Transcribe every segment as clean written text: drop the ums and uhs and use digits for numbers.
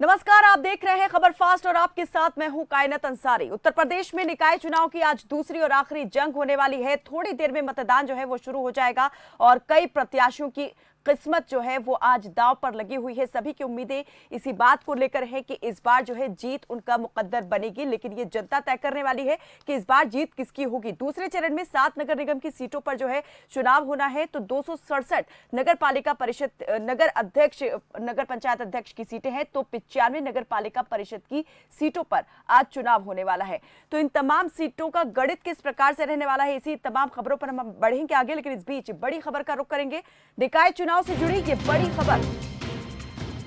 नमस्कार, आप देख रहे हैं खबर फास्ट और आपके साथ मैं हूं कायनात अंसारी। उत्तर प्रदेश में निकाय चुनाव की आज दूसरी और आखिरी जंग होने वाली है। थोड़ी देर में मतदान जो है वो शुरू हो जाएगा और कई प्रत्याशियों की किस्मत जो है वो आज दांव पर लगी हुई है। सभी की उम्मीदें इसी बात को लेकर है कि इस बार जो है जीत उनका मुकद्दर बनेगी, लेकिन ये जनता तय करने वाली है कि इस बार जीत किसकी होगी। दूसरे चरण में 7 नगर निगम की सीटों पर जो है चुनाव होना है, तो 267 नगर पालिका परिषद नगर अध्यक्ष नगर पंचायत अध्यक्ष की सीटें हैं, तो 95 नगर पालिका परिषद की सीटों पर आज चुनाव होने वाला है। तो इन तमाम सीटों का गणित किस प्रकार से रहने वाला है, इसी तमाम खबरों पर हम बढ़ेंगे आगे। लेकिन इस बीच बड़ी खबर का रुख करेंगे। निकाय चुनाव से जुड़ी ये बड़ी खबर।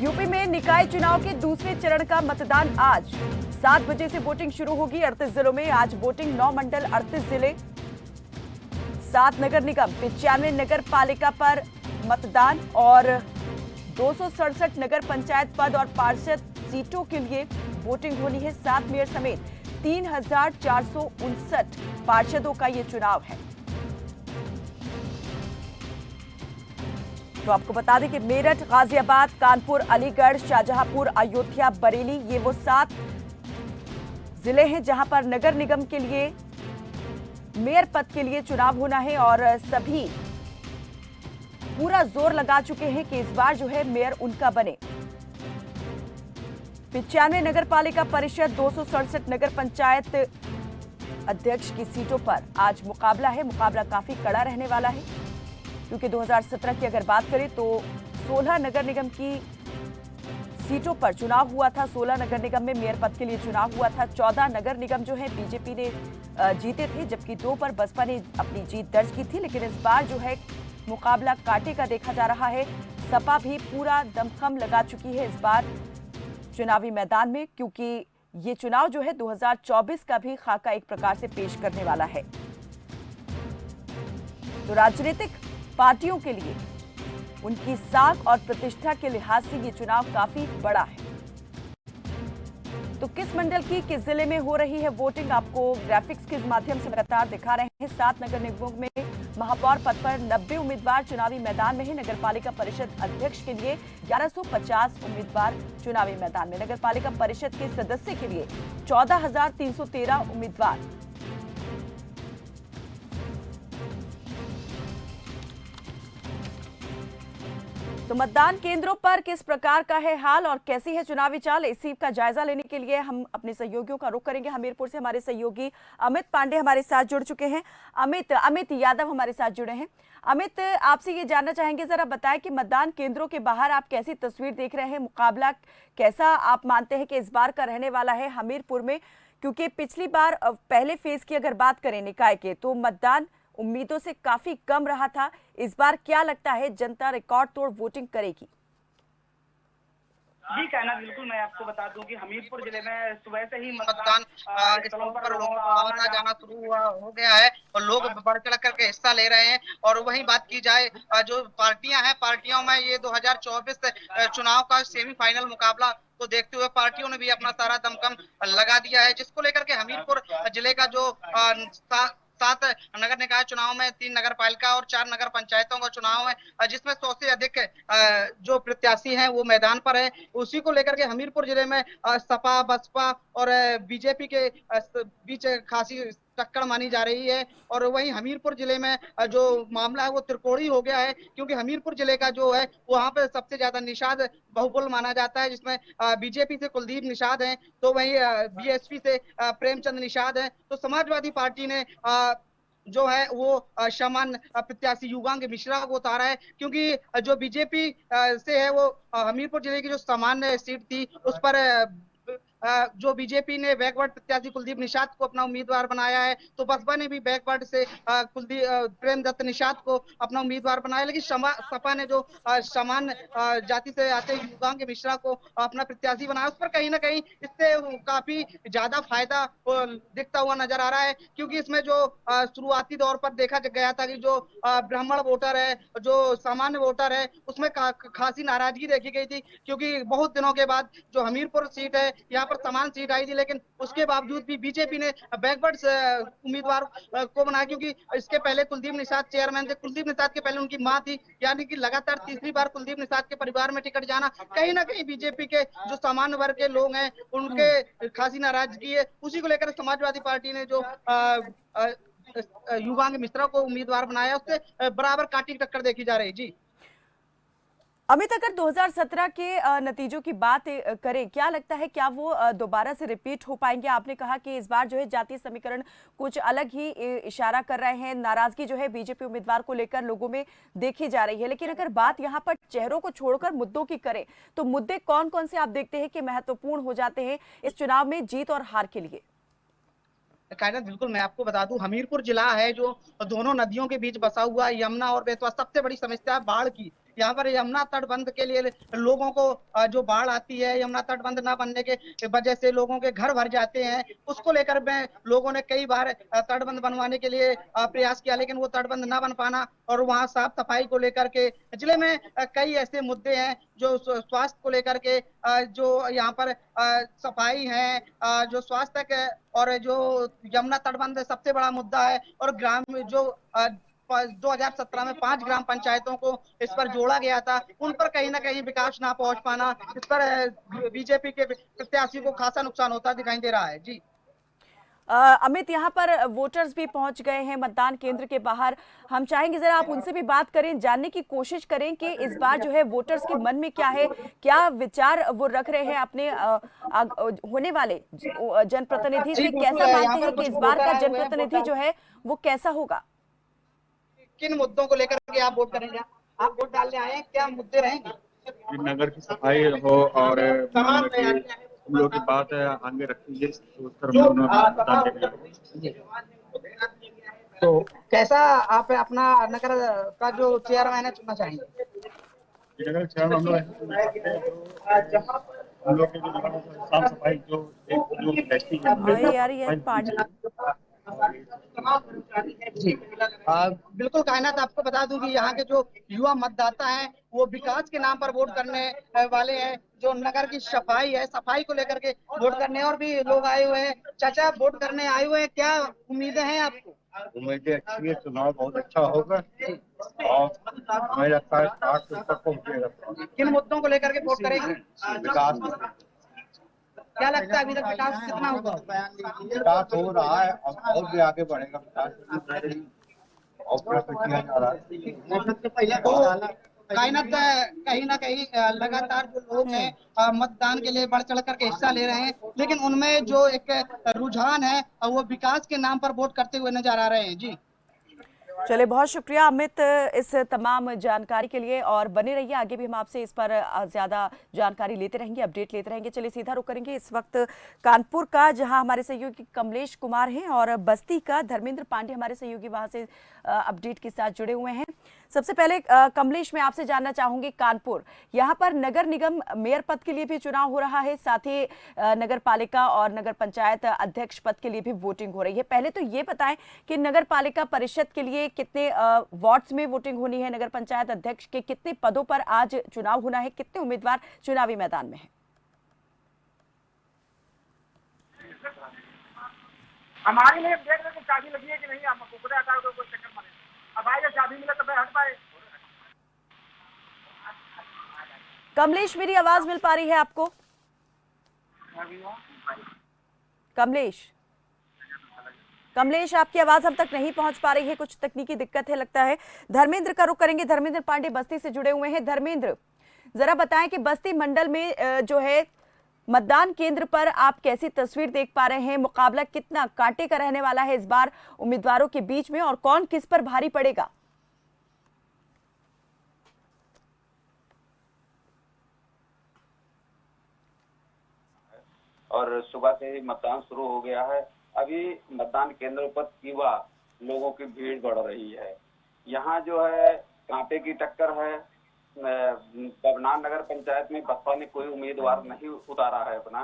यूपी में निकाय चुनाव के दूसरे चरण का मतदान आज 7 बजे से वोटिंग शुरू होगी। 38 जिलों में आज वोटिंग। 9 मंडल, 38 जिले, 7 नगर निगम, 95 नगर पालिका पर मतदान और 267 नगर पंचायत पद और पार्षद सीटों के लिए वोटिंग होनी है। 7 मेयर समेत 3459 पार्षदों का ये चुनाव है। तो आपको बता दें कि मेरठ, गाजियाबाद, कानपुर, अलीगढ़, शाहजहांपुर, अयोध्या, बरेली, ये वो 7 जिले हैं जहां पर नगर निगम के लिए मेयर पद के लिए चुनाव होना है और सभी पूरा जोर लगा चुके हैं कि इस बार जो है मेयर उनका बने। 95 नगर पालिका परिषद, 267 नगर पंचायत अध्यक्ष की सीटों पर आज मुकाबला है। मुकाबला काफी कड़ा रहने वाला है, क्योंकि 2017 की अगर बात करें तो 16 नगर निगम की सीटों पर चुनाव हुआ था। 16 नगर निगम में मेयर पद के लिए चुनाव हुआ था। 14 नगर निगम जो है बीजेपी ने जीते थे, जबकि 2 पर बसपा ने अपनी जीत दर्ज की थी। लेकिन इस बार जो है मुकाबला कांटे का देखा जा रहा है। सपा भी पूरा दमखम लगा चुकी है इस बार चुनावी मैदान में, क्योंकि ये चुनाव जो है 2024 का भी खाका एक प्रकार से पेश करने वाला है। तो राजनीतिक पार्टियों के लिए उनकी साख और प्रतिष्ठा के लिहाज से ये चुनाव काफी बड़ा है। तो किस मंडल की किस जिले में हो रही है वोटिंग, आपको ग्राफिक्स के माध्यम से लगातार दिखा रहे हैं। 7 नगर निगमों में महापौर पद पर 90 उम्मीदवार चुनावी मैदान में है। नगर पालिका परिषद अध्यक्ष के लिए 1150 उम्मीदवार चुनावी मैदान में। नगर पालिका परिषद के सदस्य के लिए 14,313 उम्मीदवार। तो मतदान केंद्रों पर किस प्रकार का है हाल और कैसी है चुनावी चाल, इसी का जायजा लेने के लिए हम अपने सहयोगियों का रुख करेंगे। हमीरपुर से हमारे सहयोगी अमित पांडे हमारे साथ जुड़ चुके हैं। अमित यादव हमारे साथ जुड़े हैं। अमित, आपसे ये जानना चाहेंगे, जरा बताएं कि मतदान केंद्रों के बाहर आप कैसी तस्वीर देख रहे हैं। मुकाबला कैसा आप मानते हैं कि इस बार का रहने वाला है हमीरपुर में, क्योंकि पिछली बार पहले फेज की अगर बात करें निकाय के, तो मतदान उम्मीदों से काफी कम रहा था। इस बार क्या लगता है जनता रिकॉर्ड तोड़ वोटिंग करेगी? जी कहना बिल्कुल। मैं आपको बता दूं कि हमीरपुर जिले में सुबह से ही मतदान स्थलों पर लोगों का आना जाना शुरू हुआ हो गया है और लोग बढ़ चढ़ करके हिस्सा ले रहे हैं। और वहीं बात की जाए जो पार्टियां हैं, पार्टियों में ये 2024 चुनाव का सेमीफाइनल मुकाबला को देखते हुए पार्टियों ने भी अपना सारा दमखम लगा दिया है, जिसको लेकर के हमीरपुर जिले का जो 7 नगर निकाय चुनाव में 3 नगर पालिका और 4 नगर पंचायतों का चुनाव है, जिसमें 100 से अधिक जो प्रत्याशी हैं वो मैदान पर है। उसी को लेकर के हमीरपुर जिले में सपा, बसपा और बीजेपी के बीच खासी टक्कर मानी जा रही है। और वहीं हमीरपुर जिले में जो मामला है वो त्रिकोणीय हो गया है, क्योंकि हमीरपुर जिले का जो है वहां पे सबसे ज्यादा निषाद बहुबल माना जाता है, जिसमें बीजेपी से कुलदीप निषाद हैं, तो वहीं बीएसपी से प्रेमचंद निषाद हैं। तो समाजवादी पार्टी ने जो है वो शमन प्रत्याशी युगांग मिश्रा को उतारा है, क्योंकि जो बीजेपी से है वो हमीरपुर जिले की जो सामान्य सीट थी उस पर जो बीजेपी ने बैकवर्ड प्रत्याशी कुलदीप निषाद को अपना उम्मीदवार बनाया है, तो बसपा ने भी बैकवर्ड से कुलदीप प्रेमदत्त निषाद को अपना उम्मीदवार बनाया। लेकिन सपा ने जो समान जाति से आते युगांग मिश्रा को अपना प्रत्याशी बनाया, उस पर कहीं ना कहीं इससे काफी ज्यादा फायदा दिखता हुआ नजर आ रहा है, क्योंकि इसमें जो शुरुआती दौर पर देखा गया था कि जो ब्राह्मण वोटर है, जो सामान्य वोटर है, उसमें खासी नाराजगी देखी गई थी, क्योंकि बहुत दिनों के बाद जो हमीरपुर सीट है यहाँ पर समान सीट आई थी, लेकिन उसके बावजूद भी बीजेपी ने बैकवर्ड्स उम्मीदवार को बनाया, क्योंकि इसके पहले कुलदीप निषाद चेयरमैन थे। कुलदीप निषाद के पहले उनकी मां थी, यानी कि लगातार तीसरी बार कुलदीप निषाद के परिवार में टिकट जाना कहीं ना कहीं बीजेपी के जो सामान्य वर्ग के लोग हैं उनके खासी नाराजगी है। उसी को लेकर समाजवादी पार्टी ने जो युवांग मिश्रा को उम्मीदवार बनाया, उससे बराबर काटी टक्कर देखी जा रही। जी अमित, अगर 2017 के नतीजों की बात करें, क्या लगता है क्या वो दोबारा से रिपीट हो पाएंगे? आपने कहा कि इस बार जो है जातीय समीकरण कुछ अलग ही इशारा कर रहे हैं, नाराजगी जो है बीजेपी उम्मीदवार को लेकर लोगों में देखी जा रही है। लेकिन अगर बात यहाँ पर चेहरों को छोड़कर मुद्दों की करें तो मुद्दे कौन कौन से आप देखते हैं कि महत्वपूर्ण हो जाते हैं इस चुनाव में जीत और हार के लिए? कायनात, बिल्कुल मैं आपको बता दूं, हमीरपुर जिला है जो दोनों नदियों के बीच बसा हुआ है, यमुना और बेतवा। सबसे बड़ी समस्या है बाढ़ की। यहाँ पर यमुना तटबंध के लिए लोगों को जो बाढ़ आती है, यमुना तटबंध न बनने के वजह से लोगों के घर भर जाते हैं। उसको लेकर में लोगों ने कई बार तटबंध बनवाने के लिए प्रयास किया, लेकिन वो तटबंध न बन पाना और वहाँ साफ सफाई को लेकर के जिले में कई ऐसे मुद्दे हैं जो स्वास्थ्य को लेकर के जो यहाँ पर सफाई है, जो स्वास्थ्य के और जो यमुना तटबंध सबसे बड़ा मुद्दा है। और ग्राम जो 2017 में 5 ग्राम पंचायतों को इस पर जोड़ा गया था, उन पर कहीं ना कहीं विकास ना पहुंच पाना, इस पर बीजेपी के प्रत्याशी को खासा नुकसान होता दिखाई दे रहा है। जी अमित, यहाँ पर वोटर्स भी पहुंच गए हैं मतदान केंद्र के बाहर। हम चाहेंगे जरा आप उनसे भी बात करें, जानने की कोशिश करें कि इस बार जो है वोटर्स के मन में क्या है, क्या विचार वो रख रहे हैं अपने होने वाले जनप्रतिनिधि जी से। बिल्कुल, कैसा यहाँ मानते पर हैं कि कुछ इस बार वोटर का आए हुए हैं। जनप्रतिनिधि जो है वो कैसा होगा? किन मुद्दों को लेकर के आप वोट करेंगे? आप वोट डालने आए हैं, क्या मुद्दे रहेंगे? नगर की सफाई हो और मतलब कि हम लोग की बात आगे रखेंगे, उस तरफ जो मतदान देने जाएंगे। तो कैसा आप अपना नगर का जो चेयरमैन है चुनना चाहेंगे? नगर शहर में हम लोग हम लोग के जो साफ सफाई जो एक जो टेस्टिंग अरे यार ये पार्टी जी बिल्कुल कायनात, आपको बता दूं कि यहाँ के जो युवा मतदाता हैं वो विकास के नाम पर वोट करने वाले हैं। जो नगर की सफाई है, सफाई को लेकर के वोट करने और भी लोग आए हुए हैं। चाचा, वोट करने आए हुए हैं, क्या उम्मीदें हैं आपको? उम्मीदें अच्छी है, चुनाव बहुत अच्छा होगा और हमें लगता है 60 से ऊपर पहुंचेगा। किन मुद्दों को लेकर के वोट करेंगे? विकास क्या लगता है अभी तक विकास कितना होगा? विकास हो रहा है और भी आगे बढ़ेगा। विकास और प्रयत्न किया जा रहा है। कायनात, कहीं ना कहीं लगातार जो लोग हैं मतदान के लिए बढ़ चढ़ करके हिस्सा ले रहे हैं, लेकिन उनमें जो एक रुझान है वो विकास के नाम पर वोट करते हुए नजर आ रहे हैं। जी चले, बहुत शुक्रिया अमित इस तमाम जानकारी के लिए, और बने रहिए, आगे भी हम आपसे इस पर ज्यादा जानकारी लेते रहेंगे, अपडेट लेते रहेंगे। चलिए सीधा रुख करेंगे इस वक्त कानपुर का, जहां हमारे सहयोगी कमलेश कुमार हैं, और बस्ती का धर्मेंद्र पांडे हमारे सहयोगी वहां से अपडेट के साथ जुड़े हुए हैं। सबसे पहले कमलेश, मैं आपसे जानना चाहूंगी, कानपुर यहाँ पर नगर निगम मेयर पद के लिए भी चुनाव हो रहा है, साथ ही नगर पालिका और नगर पंचायत अध्यक्ष पद के लिए भी वोटिंग हो रही है। पहले तो ये बताएं कि नगर पालिका परिषद के लिए कितने वार्ड्स में वोटिंग होनी है, नगर पंचायत अध्यक्ष के कितने पदों पर आज चुनाव होना है, कितने उम्मीदवार चुनावी मैदान में हैं? हमारी में देख रहे चाबी लगी है कि नहीं, हम कुकड़े आकार कोई चक्कर मारे। अब आइए, चाबी मिला तब हट पाए। कमलेश, मेरी आवाज मिल पा रही है आपको? कमलेश, आपकी आवाज हम तक नहीं पहुंच पा रही है, कुछ तकनीकी दिक्कत है लगता है। धर्मेंद्र का रुख करेंगे, धर्मेंद्र पांडे बस्ती से जुड़े हुए हैं। धर्मेंद्र, जरा बताएं कि बस्ती मंडल में जो है मतदान केंद्र पर आप कैसी तस्वीर देख पा रहे हैं? मुकाबला कितना कांटे का रहने वाला है इस बार उम्मीदवारों के बीच में, और कौन किस पर भारी पड़ेगा? और सुबह से ही मतदान शुरू हो गया है। अभी मतदान केंद्रों पर युवा लोगों की भीड़ बढ़ रही है। यहाँ जो है कांटे की टक्कर है। पवनार नगर पंचायत में बसपा ने कोई उम्मीदवार नहीं उतारा है अपना।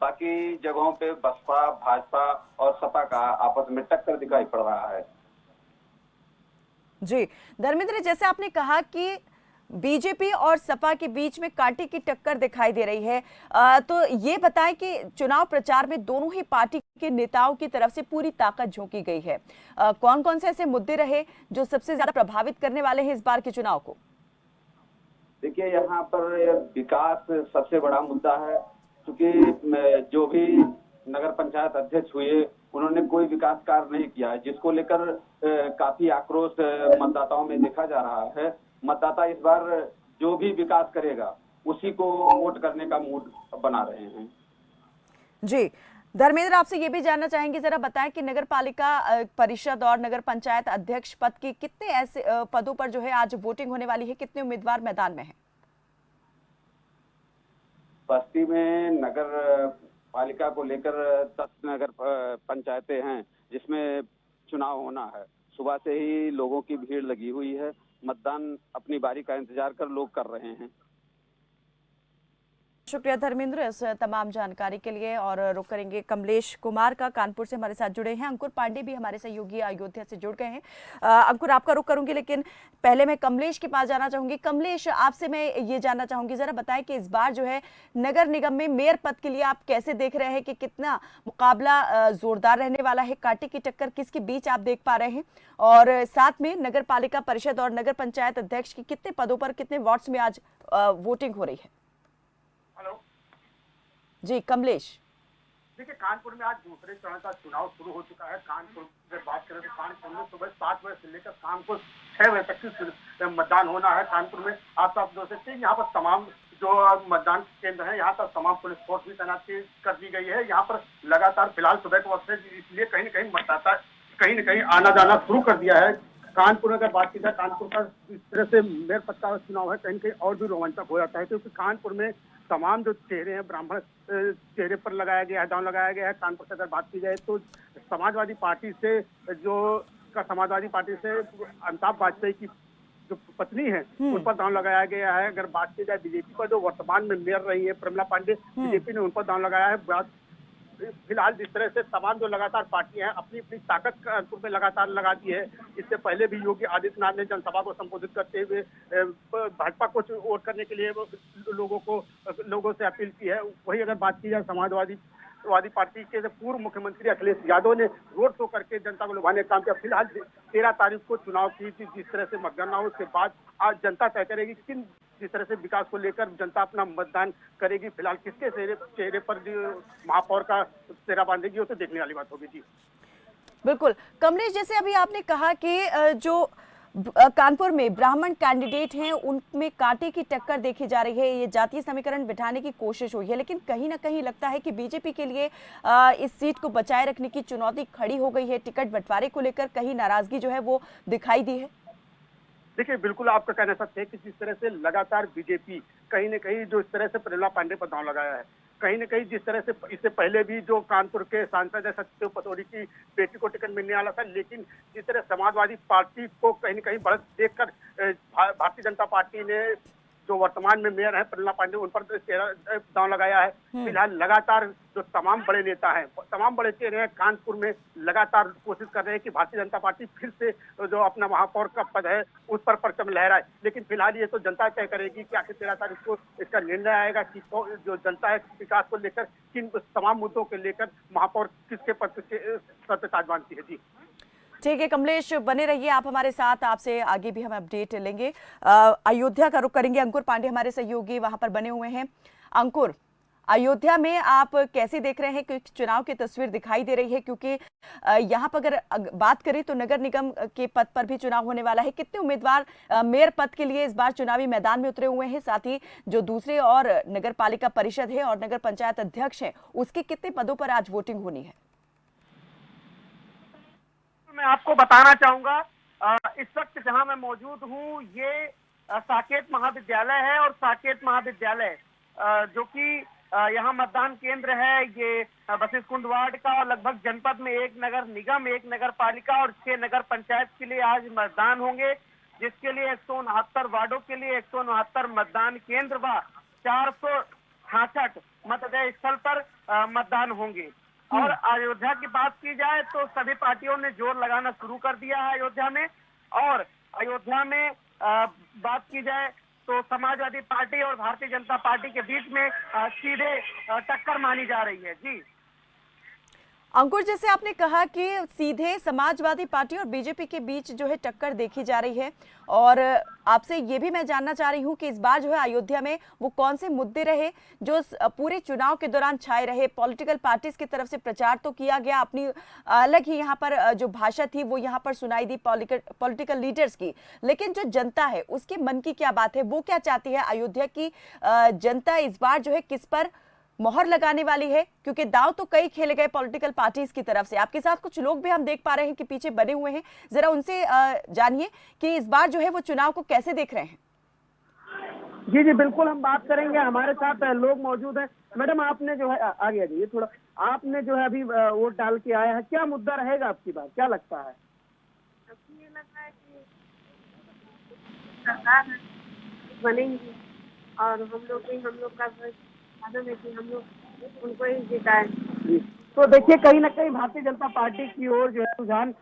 बाकी जगहों पे बसपा, भाजपा और सपा का आपस में टक्कर दिखाई पड़ रहा है। जी धर्मेंद्र, जैसे आपने कहा कि बीजेपी और सपा के बीच में कांटे की टक्कर दिखाई दे रही है। तो ये बताएं कि चुनाव प्रचार में दोनों ही पार्टी के नेताओं की तरफ से पूरी ताकत झोंकी गई है। कौन कौन से ऐसे मुद्दे रहे जो सबसे ज्यादा प्रभावित करने वाले हैं इस बार के चुनाव को? देखिए, यहाँ पर विकास सबसे बड़ा मुद्दा है, क्योंकि जो भी नगर पंचायत अध्यक्ष हुए उन्होंने कोई विकास कार्य नहीं किया है, जिसको लेकर काफी आक्रोश मतदाताओं में देखा जा रहा है। मतदाता इस बार जो भी विकास करेगा उसी को वोट करने का मूड बना रहे हैं। जी धर्मेंद्र, आपसे ये भी जानना चाहेंगे, जरा बताएं कि नगर पालिका परिषद और नगर पंचायत अध्यक्ष पद की कितने ऐसे पदों पर जो है आज वोटिंग होने वाली है, कितने उम्मीदवार मैदान में हैं? बस्ती में नगर पालिका को लेकर 10 नगर पंचायतें हैं जिसमें चुनाव होना है। सुबह से ही लोगों की भीड़ लगी हुई है। मतदान अपनी बारी का इंतजार कर लोग कर रहे हैं। शुक्रिया धर्मेंद्र इस तमाम जानकारी के लिए। और रुक करेंगे कमलेश कुमार का, कानपुर से हमारे साथ जुड़े हैं। अंकुर पांडे भी हमारे सहयोगी अयोध्या से जुड़ गए हैं। अंकुर, आपका रुक करूंगी, लेकिन पहले मैं कमलेश के पास जाना चाहूंगी। कमलेश, आपसे मैं ये जानना चाहूंगी, जरा बताएं कि इस बार जो है नगर निगम में मेयर पद के लिए आप कैसे देख रहे हैं कि कितना मुकाबला जोरदार रहने वाला है, कांटे की टक्कर किसके बीच आप देख पा रहे हैं? और साथ में नगर पालिका परिषद और नगर पंचायत अध्यक्ष की कितने पदों पर कितने वार्ड्स में आज वोटिंग हो रही है? हेलो जी कमलेश। देखिए, कानपुर में आज दूसरे चरण का चुनाव शुरू हो चुका है। कानपुर की बात करें तो कानपुर में सुबह 7 बजे से लेकर शाम को 6 बजे तक की मतदान होना है। कानपुर में आप देख सकते हैं, यहाँ पर तमाम जो मतदान केंद्र है यहाँ पर तमाम पुलिस फोर्स भी तैनात कर दी गई है। यहाँ पर लगातार फिलहाल सुबह के वक्त है, इसलिए कहीं न कहीं मतदाता कहीं न कहीं आना जाना शुरू कर दिया है। कानपुर अगर बात की जाए, कानपुर का इस तरह से मेयर पद का चुनाव है, कहीं कहीं और भी रोमांचक हो जाता है, क्योंकि कानपुर में तमाम जो चेहरे हैं ब्राह्मण चेहरे पर लगाया गया है, दांव लगाया गया है। कानपुर से अगर बात की जाए तो समाजवादी पार्टी से अमिताभ वाजपेयी की जो पत्नी है उन पर दांव लगाया गया है। अगर बात की जाए बीजेपी पर, जो वर्तमान में मेयर रही है प्रमिला पांडे, बीजेपी ने उन पर दांव लगाया है। फिलहाल जिस तरह से तमाम जो लगातार पार्टियां हैं अपनी अपनी ताकत कानपुर में लगातार लगा दी है। इससे पहले भी योगी आदित्यनाथ ने जनसभा को संबोधित करते हुए भाजपा को वोट करने के लिए लोगों से अपील की है। वही अगर बात की जाए समाजवादी पार्टी के पूर्व मुख्यमंत्री अखिलेश यादव ने रोड शो करके जनता को लुभाने का काम किया। फिलहाल 13 तारीख को चुनाव की थी, जिस तरह से मतगणना उसके बाद आज जनता तय करेगी जिस तरह से विकास को लेकर जनता अपना मतदान करेगी। फिलहाल किसके चेहरे पर महापौर का चेहरा बांधेगी वो तो देखने वाली बात होगी। जी बिल्कुल कमलेश, जैसे अभी आपने कहा कि जो कानपुर में ब्राह्मण कैंडिडेट हैं उनमें कांटे की टक्कर देखी जा रही है, ये जातीय समीकरण बिठाने की कोशिश हुई है, लेकिन कहीं ना कहीं लगता है कि बीजेपी के लिए इस सीट को बचाए रखने की चुनौती खड़ी हो गई है। टिकट बंटवारे को लेकर कहीं नाराजगी जो है वो दिखाई दी है। देखिए, बिल्कुल आपका कहना सत्य है कि जिस तरह से लगातार बीजेपी कहीं न कहीं जो इस तरह से प्रमिला पांडे पर दांव लगाया है, कहीं न कहीं जिस तरह से इससे पहले भी जो कानपुर के सांसद है सत्यदेव पतौड़ी की बेटी को टिकट मिलने वाला था, लेकिन जिस तरह समाजवादी पार्टी को कहीं न कहीं बढ़त देखकर भारतीय जनता पार्टी ने जो वर्तमान में मेयर है प्रमिला पांडे उन पर दांव लगाया है। फिलहाल लगातार जो तमाम बड़े नेता हैं, तमाम बड़े चेहरे हैं कानपुर में लगातार कोशिश कर रहे हैं कि भारतीय जनता पार्टी फिर से जो अपना महापौर का पद है उस पर परचम लहराए। लेकिन फिलहाल ये तो जनता तय करेगी कि आखिर 13 तारीख को इसका निर्णय आएगा कि जो जनता है विकास को लेकर किन तमाम मुद्दों को लेकर महापौर किसके पद सर पे ताज बांधती है। जी ठीक है कमलेश, बने रहिए आप हमारे साथ, आपसे आगे भी हम अपडेट लेंगे। अयोध्या का रुख करेंगे, अंकुर पांडे हमारे सहयोगी वहां पर बने हुए हैं। अंकुर, अयोध्या में आप कैसे देख रहे हैं कि चुनाव की तस्वीर दिखाई दे रही है, क्योंकि यहाँ पर अगर बात करें तो नगर निगम के पद पर भी चुनाव होने वाला है। कितने उम्मीदवार मेयर पद के लिए इस बार चुनावी मैदान में उतरे हुए हैं, साथ ही जो दूसरे और नगर पालिका परिषद है और नगर पंचायत अध्यक्ष है उसके कितने पदों पर आज वोटिंग होनी है? मैं आपको बताना चाहूंगा, इस वक्त जहां मैं मौजूद हूं ये साकेत महाविद्यालय है, और साकेत महाविद्यालय जो कि यहाँ मतदान केंद्र है ये बसिस कुंड वार्ड का, और लगभग जनपद में 1 नगर निगम, 1 नगर पालिका और 6 नगर पंचायत के लिए आज मतदान होंगे, जिसके लिए 169 वार्डों के लिए 169 मतदान केंद्र व 466 मतदेय स्थल पर मतदान होंगे। और अयोध्या की बात की जाए तो सभी पार्टियों ने जोर लगाना शुरू कर दिया है अयोध्या में। और अयोध्या में बात की जाए तो समाजवादी पार्टी और भारतीय जनता पार्टी के बीच में सीधे टक्कर मानी जा रही है। जी अंकुर, जैसे आपने कहा कि सीधे समाजवादी पार्टी और बीजेपी के बीच जो है टक्कर देखी जा रही है, और आपसे ये भी मैं जानना चाह रही हूँ कि इस बार जो है अयोध्या में वो कौन से मुद्दे रहे जो पूरे चुनाव के दौरान छाए रहे। पॉलिटिकल पार्टीज की तरफ से प्रचार तो किया गया, अपनी अलग ही यहाँ पर जो भाषा थी वो यहाँ पर सुनाई दी पॉलिटिकल लीडर्स की, लेकिन जो जनता है उसके मन की क्या बात है, वो क्या चाहती है? अयोध्या की जनता इस बार जो है किस पर मोहर लगाने वाली है? क्योंकि दांव तो कई खेले गए पॉलिटिकल पार्टीज की तरफ से। आपके साथ कुछ लोग भी हम देख पा रहे हैं कि पीछे बने हुए हैं, जरा उनसे जानिए कि इस बार जो है वो चुनाव को कैसे देख रहे हैं। जी जी बिल्कुल, हम बात करेंगे। हमारे साथ लोग मौजूद हैं। मैडम, आपने जो है आगे आ जाइए थोड़ा, आपने जो है अभी वोट डाल के आया है, क्या मुद्दा रहेगा आपकी बात, क्या लगता है? ये लगता है कि सरकार बनेंगी और हम लोग का आदम है कि हम लोग उनको ही जिताएं। तो देखिए, कहीं ना कहीं भारतीय जनता पार्टी की ओर जो है रुझान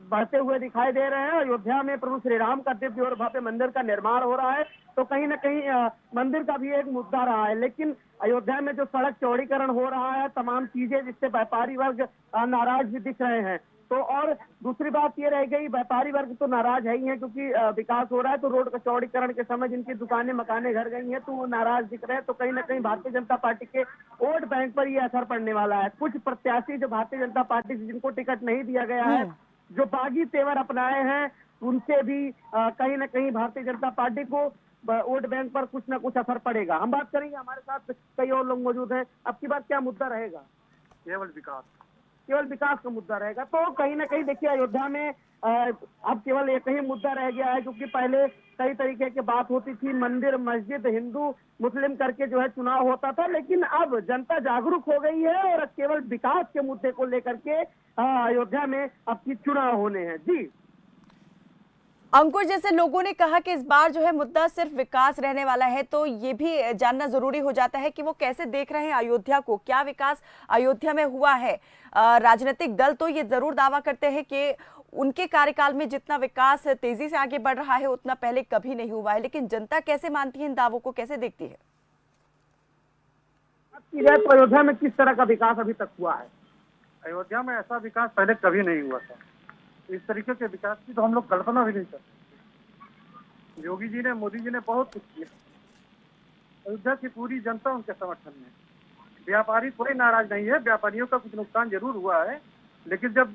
बढ़ते हुए दिखाई दे रहे हैं। अयोध्या में प्रभु श्री राम का दिव्य और भव्य मंदिर का निर्माण हो रहा है, तो कहीं ना कहीं मंदिर का भी एक मुद्दा रहा है। लेकिन अयोध्या में जो सड़क चौड़ीकरण हो रहा है, तमाम चीजें जिससे व्यापारी वर्ग नाराज भी दिख रहे हैं। तो और दूसरी बात ये रह गई, व्यापारी वर्ग तो नाराज है ही है क्योंकि विकास हो रहा है, तो रोड का चौड़ीकरण के समय जिनकी दुकानें मकाने घर गई हैं तो वो नाराज दिख रहे हैं। तो कहीं ना कहीं भारतीय जनता पार्टी के वोट बैंक पर ये असर पड़ने वाला है। कुछ प्रत्याशी जो भारतीय जनता पार्टी से जिनको टिकट नहीं दिया गया है, जो बागी तेवर अपनाए हैं, उनसे भी कहीं ना कहीं भारतीय जनता पार्टी को वोट बैंक पर कुछ ना कुछ असर पड़ेगा। हम बात करेंगे, हमारे साथ कई और लोग मौजूद हैं। अब की बात क्या मुद्दा रहेगा? केवल विकास का मुद्दा रहेगा। तो कहीं ना कहीं देखिए, अयोध्या में अब केवल एक ही मुद्दा रह गया है, क्योंकि पहले कई तरीके की बात होती थी, मंदिर मस्जिद हिंदू मुस्लिम करके जो है चुनाव होता था, लेकिन अब जनता जागरूक हो गई है और केवल विकास के मुद्दे को लेकर के अयोध्या में अब की चुनाव होने हैं। जी अंकुर, जैसे लोगों ने कहा कि इस बार जो है मुद्दा सिर्फ विकास रहने वाला है, तो ये भी जानना जरूरी हो जाता है कि वो कैसे देख रहे हैं अयोध्या को, क्या विकास अयोध्या में हुआ है। राजनीतिक दल तो ये जरूर दावा करते हैं कि उनके कार्यकाल में जितना विकास तेजी से आगे बढ़ रहा है उतना पहले कभी नहीं हुआ है, लेकिन जनता कैसे मानती है इन दावों को, कैसे देखती है? तो अयोध्या में किस तरह का विकास अभी तक हुआ है? अयोध्या में ऐसा विकास पहले कभी नहीं हुआ था। इस तरीके के विकास की तो हम लोग कल्पना भी नहीं करते। योगी जी ने, मोदी जी ने बहुत कुछ किया। अयोध्या की पूरी जनता उनके समर्थन में। व्यापारी कोई नाराज नहीं है, व्यापारियों का कुछ नुकसान जरूर हुआ है, लेकिन जब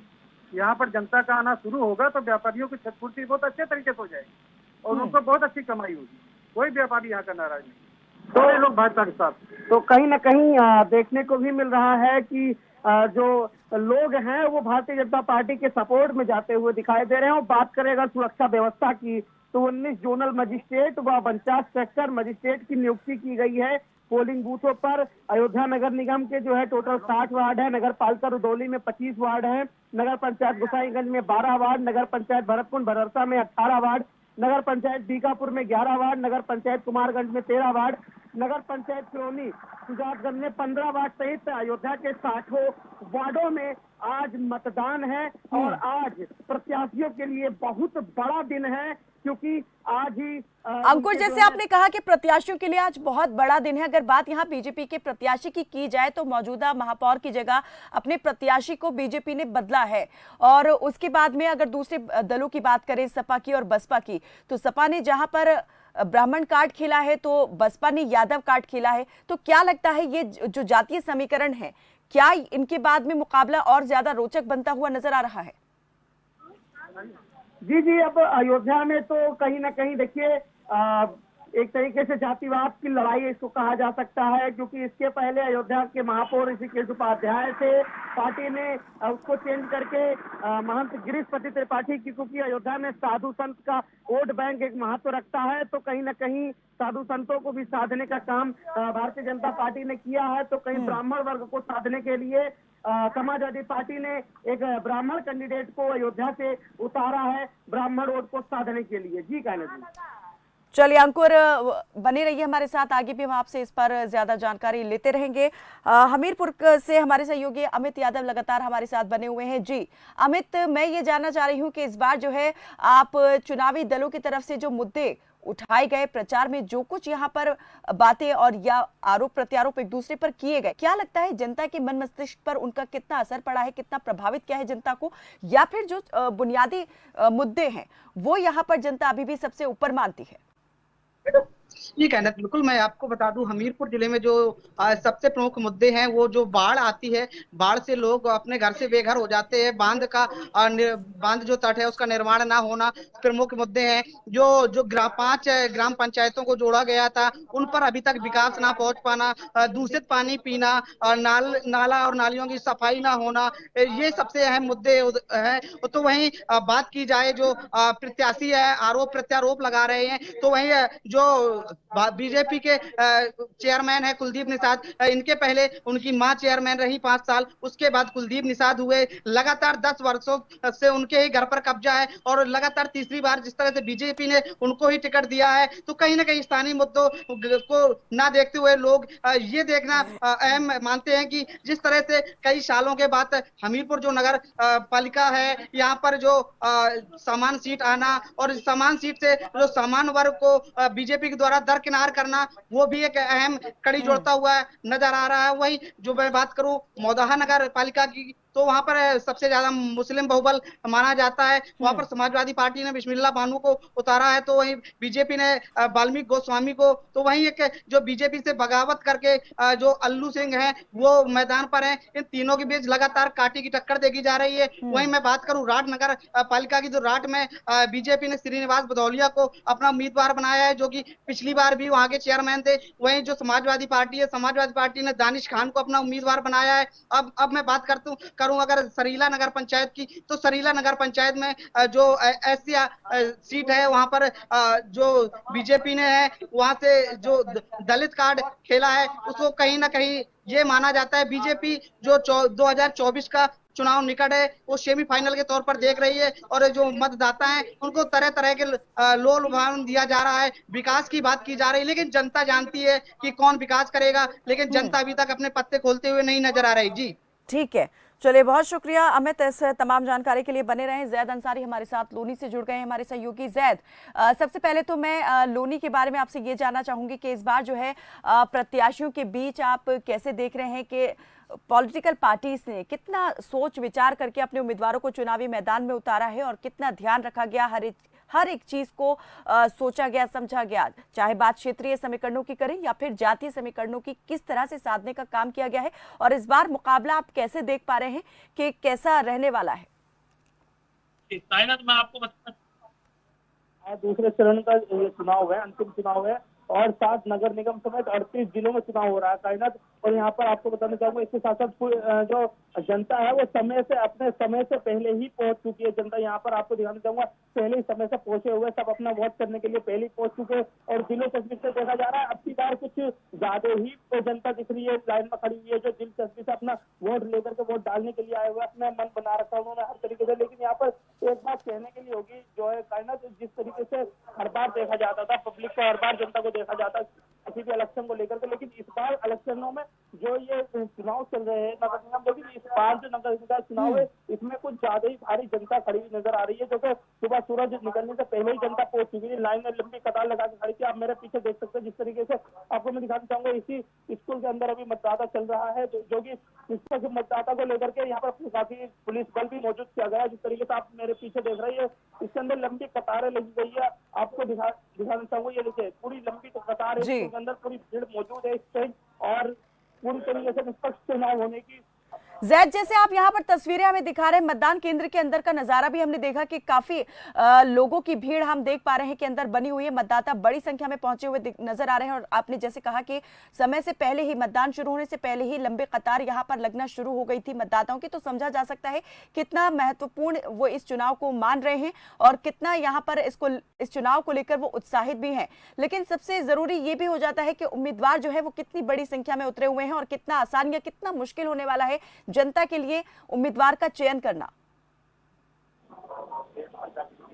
यहाँ पर जनता का आना शुरू होगा तो व्यापारियों की क्षतिपूर्ति बहुत अच्छे तरीके से हो जाएगी और उनको बहुत अच्छी कमाई होगी। कोई व्यापारी यहाँ का नाराज नहीं, सारे लोग भाजपा के साथ। तो कहीं ना कहीं देखने को भी मिल रहा है कि जो लोग हैं वो भारतीय जनता पार्टी के सपोर्ट में जाते हुए दिखाई दे रहे हैं। और बात करेगा सुरक्षा व्यवस्था की, तो 19 जोनल मजिस्ट्रेट व 49 सेक्टर मजिस्ट्रेट की नियुक्ति की गई है पोलिंग बूथों पर। अयोध्या नगर निगम के जो है टोटल 60 वार्ड है, नगर पालिका रुदौली में 25 वार्ड है, नगर पंचायत गोसाईगंज में 12 वार्ड, नगर पंचायत भरतकुंड भररसा में 18 वार्ड, नगर पंचायत बीकापुर में 11 वार्ड, नगर पंचायत कुमारगंज में 13 वार्ड, नगर पंचायत सिरोनी सुजातगंज में 15 वार्ड सहित अयोध्या के 60 वार्डों में आज मतदान है। और आज प्रत्याशियों के लिए बहुत बड़ा दिन है, क्योंकि आज ही अंकुर, जैसे आपने कहा कि प्रत्याशियों के लिए आज बहुत बड़ा दिन है, अगर बात यहाँ बीजेपी के प्रत्याशी की जाए तो मौजूदा महापौर की जगह अपने प्रत्याशी को बीजेपी ने बदला है। और उसके बाद में अगर दूसरे दलों की बात करें, सपा की और बसपा की, तो सपा ने जहां पर ब्राह्मण कार्ड खेला है तो बसपा ने यादव कार्ड खेला है। तो क्या लगता है ये जो जातीय समीकरण है, क्या इनके बाद में मुकाबला और ज्यादा रोचक बनता हुआ नजर आ रहा है? जी जी, अब अयोध्या में तो कहीं ना कहीं देखिए एक तरीके से जातिवाद की लड़ाई इसको कहा जा सकता है, क्योंकि इसके पहले अयोध्या के महापौर ऋषिकेश उपाध्याय थे, पार्टी ने उसको चेंज करके महंत गिरीशपति त्रिपाठी की, क्योंकि अयोध्या में साधु संत का वोट बैंक एक महत्व रखता है, तो कहीं ना कहीं साधु संतों को भी साधने का काम भारतीय जनता पार्टी ने किया है। तो कहीं ब्राह्मण वर्ग को साधने के लिए समाजवादी पार्टी ने एक ब्राह्मण कैंडिडेट को अयोध्या से उतारा है, ब्राह्मण वोट को साधने के लिए। जी कहना जी। चलिए अंकुर, बने रहिए हमारे साथ, आगे भी हम आपसे इस पर ज्यादा जानकारी लेते रहेंगे। हमीरपुर से हमारे सहयोगी अमित यादव लगातार हमारे साथ बने हुए हैं। जी अमित, मैं ये जानना चाह रही हूँ कि इस बार जो है आप चुनावी दलों की तरफ से जो मुद्दे उठाए गए, प्रचार में जो कुछ यहाँ पर बातें और या आरोप प्रत्यारोप एक दूसरे पर किए गए, क्या लगता है जनता के मन मस्तिष्क पर उनका कितना असर पड़ा है, कितना प्रभावित किया है जनता को, या फिर जो बुनियादी मुद्दे हैं वो यहाँ पर जनता अभी भी सबसे ऊपर मानती है? जी कहना बिल्कुल, मैं आपको बता दूं हमीरपुर जिले में जो सबसे प्रमुख मुद्दे हैं वो जो बाढ़ आती है, बाढ़ से लोग अपने घर से बेघर हो जाते हैं, बांध जो तट है उसका निर्माण ना होना प्रमुख मुद्दे हैं। जो जो पांच ग्राम पंचायतों को जोड़ा गया था उन पर अभी तक विकास ना पहुंच पाना, दूषित पानी पीना, नाला और नालियों की सफाई ना होना, ये सबसे अहम मुद्दे हैं। तो वहीं बात की जाए जो प्रत्याशी है आरोप प्रत्यारोप लगा रहे हैं, तो वहीं जो बीजेपी के चेयरमैन है कुलदीप निषाद, इनके पहले उनकी मां चेयरमैन रही 5 साल, उसके बाद कुलदीप निषाद हुए, लगातार 10 वर्षों से उनके ही घर पर कब्जा है और लगातार तीसरी बार जिस तरह से बीजेपी ने उनको ही टिकट दिया है, तो कहीं ना कहीं स्थानीय मुद्दों को ना देखते हुए लोग ये देखना अहम मानते हैं कि जिस तरह से कई सालों के बाद हमीरपुर जो नगर पालिका है, यहाँ पर जो समान सीट आना और समान सीट से जो समान वर्ग को बीजेपी के द्वारा दरकिनार करना, वो भी एक अहम कड़ी जोड़ता हुआ नजर आ रहा है। वही जो मैं बात करूं मौदाहा नगर पालिका की, तो वहां पर सबसे ज्यादा मुस्लिम बहुबल माना जाता है, वहां पर समाजवादी पार्टी ने बिस्मिल्लाह बानो को उतारा है, तो वहीं बीजेपी ने वाल्मीकि गोस्वामी को, तो वहीं एक जो बीजेपी से बगावत करके जो अल्लू सिंह है वो मैदान पर है। इन तीनों के बीच लगातार कांटे की टक्कर देखी जा रही है। वहीं मैं बात करूं राठ नगर पालिका की, तो राठ में बीजेपी ने श्रीनिवास भदौलिया को अपना उम्मीदवार बनाया है, जो कि पिछली बार भी वहां के चेयरमैन थे। वहीं जो समाजवादी पार्टी है, समाजवादी पार्टी ने दानिश खान को अपना उम्मीदवार बनाया है। अब मैं बात करूं अगर सरीला नगर पंचायत की, तो सरीला नगर पंचायत में जो एससी सीट है वहां पर जो बीजेपी ने है वहां से जो दलित कार्ड खेला है, उसको कहीं ना कहीं ये माना जाता है बीजेपी जो 2024 का चुनाव निकट है वो सेमीफाइनल के तौर पर देख रही है, और जो मतदाता हैं उनको तरह तरह के लोल लुभावन दिया जा रहा है, विकास की बात की जा रही है, लेकिन जनता जानती है कि कौन विकास करेगा, लेकिन जनता अभी तक अपने पत्ते खोलते हुए नहीं नजर आ रही। जी ठीक है, चलिए बहुत शुक्रिया अमित इस तमाम जानकारी के लिए। बने रहें। जैद अंसारी हमारे साथ लोनी से जुड़ गए हैं, हमारे सहयोगी। जैद, सबसे पहले तो मैं लोनी के बारे में आपसे ये जानना चाहूंगी कि इस बार जो है प्रत्याशियों के बीच आप कैसे देख रहे हैं कि पॉलिटिकल पार्टीज ने कितना सोच विचार करके अपने उम्मीदवारों को चुनावी मैदान में उतारा है और कितना ध्यान रखा गया, हर एक चीज को सोचा गया, समझा गया, चाहे बात क्षेत्रीय समीकरणों की करें या फिर जातीय समीकरणों की, किस तरह से साधने का काम किया गया है, और इस बार मुकाबला आप कैसे देख पा रहे हैं कि कैसा रहने वाला है? मैं आपको बता, दूसरे चरण का ये चुनाव है, अंतिम चुनाव है, और 7 नगर निगम समेत 38 जिलों में चुनाव हो रहा है कायनात। और यहाँ पर आपको बताना चाहूंगा इसके साथ साथ जो जनता है वो अपने समय से पहले ही पहुंच चुकी है। जनता यहाँ पर आपको दिखाना चाहूंगा पहले ही समय से पहुंचे हुए, सब अपना वोट करने के लिए पहले ही पहुंच चुके, और दिलो तस्वीर से देखा जा रहा है अब की बार कुछ ज्यादा ही तो जनता दिख रही है, लाइन में खड़ी हुई है, जो दिलचस्पी से अपना वोट लेकर के वोट डालने के लिए आए हुए, अपना मन बना रखा उन्होंने हर तरीके से। लेकिन यहाँ पर एक बात कहने के लिए होगी, जो है कायनात जिस तरीके से हर बार देखा जाता था, पब्लिक को हर बार जनता को देखा जाता किसी भी इलेक्शन को लेकर के, लेकिन इस बार इलेक्शनों में जो ये चुनाव चल रहे हैं नगर निगम, लेकिन इस बार जो नगर निगम चुनाव है इसमें कुछ ज्यादा ही भारी जनता खड़ी हुई नजर आ रही है, जो कि सुबह सूरज निकलने से पहले ही जनता पहुंच चुकी है, लाइन में लंबी कतार लगा के खड़ी थी। आप मेरे पीछे देख सकते हैं जिस तरीके से, आपको मैं दिखाना चाहूंगा इसी स्कूल के अंदर अभी मतदाता चल रहा है, जो कि मतदाता को लेकर के यहाँ पर काफी पुलिस बल भी मौजूद किया गया है। जिस तरीके से आप मेरे पीछे देख रही है इसके अंदर लंबी कतारें लगी गई है, आपको दिखाना चाहूंगा, ये देखिए पूरी लंबी कतार है, इसके अंदर पूरी भीड़ मौजूद है इस टाइम, और पूरी तरीके से निष्पक्ष चुनाव होने की। जैद, जैसे आप यहाँ पर तस्वीरें हमें दिखा रहे हैं, मतदान केंद्र के अंदर का नजारा भी हमने देखा कि काफी लोगों की भीड़ हम देख पा रहे हैं कि अंदर बनी हुई है, मतदाता बड़ी संख्या में पहुंचे हुए नजर आ रहे हैं, और आपने जैसे कहा कि समय से पहले ही, मतदान शुरू होने से पहले ही लंबे कतार यहाँ पर लगना शुरू हो गई थी मतदाताओं की, तो समझा जा सकता है कितना महत्वपूर्ण वो इस चुनाव को मान रहे हैं और कितना यहाँ पर इस चुनाव को लेकर वो उत्साहित भी हैं। लेकिन सबसे जरूरी ये भी हो जाता है कि उम्मीदवार जो है वो कितनी बड़ी संख्या में उतरे हुए हैं और कितना आसान या कितना मुश्किल होने वाला है जनता के लिए उम्मीदवार का चयन करना।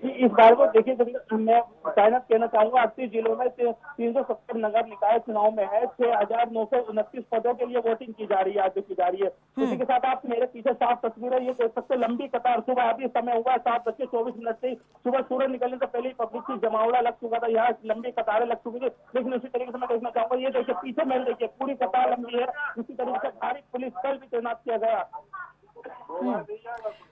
इस बार को देखिए, मैं तैनात कहना चाहूंगा 38 जिलों में 370 नगर निकाय चुनाव में है। 6,929 पदों के लिए वोटिंग की जा रही है, आज की जा रही है। इसी के साथ आप मेरे पीछे साफ तस्वीर है, ये देख सकते हैं लंबी कतार। सुबह अभी समय हुआ 7:24 से सुबह सूरज निकलने से पहले ही पब्लिक की जमावड़ा लग चुका था, यहाँ लंबी कतारें लग चुकी थी। लेकिन उसी तरीके से मैं देखना चाहूंगा, ये देखिए पीछे मैंने देखिए पूरी कतार लंबी है। इसी तरीके से भारी पुलिस बल भी तैनात किया गया।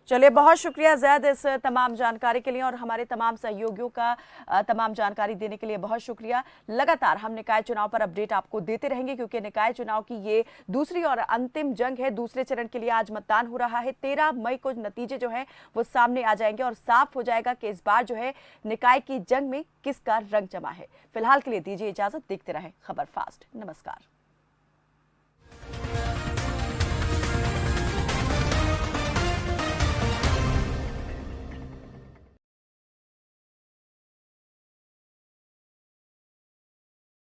चलिए, बहुत शुक्रिया जैद इस तमाम जानकारी के लिए और हमारे तमाम सहयोगियों का तमाम जानकारी देने के लिए बहुत शुक्रिया। लगातार हम निकाय चुनाव पर अपडेट आपको देते रहेंगे, क्योंकि निकाय चुनाव की ये दूसरी और अंतिम जंग है। दूसरे चरण के लिए आज मतदान हो रहा है। 13 मई को नतीजे जो है वो सामने आ जाएंगे और साफ हो जाएगा कि इस बार जो है निकाय की जंग में किसका रंग जमा है। फिलहाल के लिए दीजिए इजाजत, देखते रहे खबर फास्ट। नमस्कार।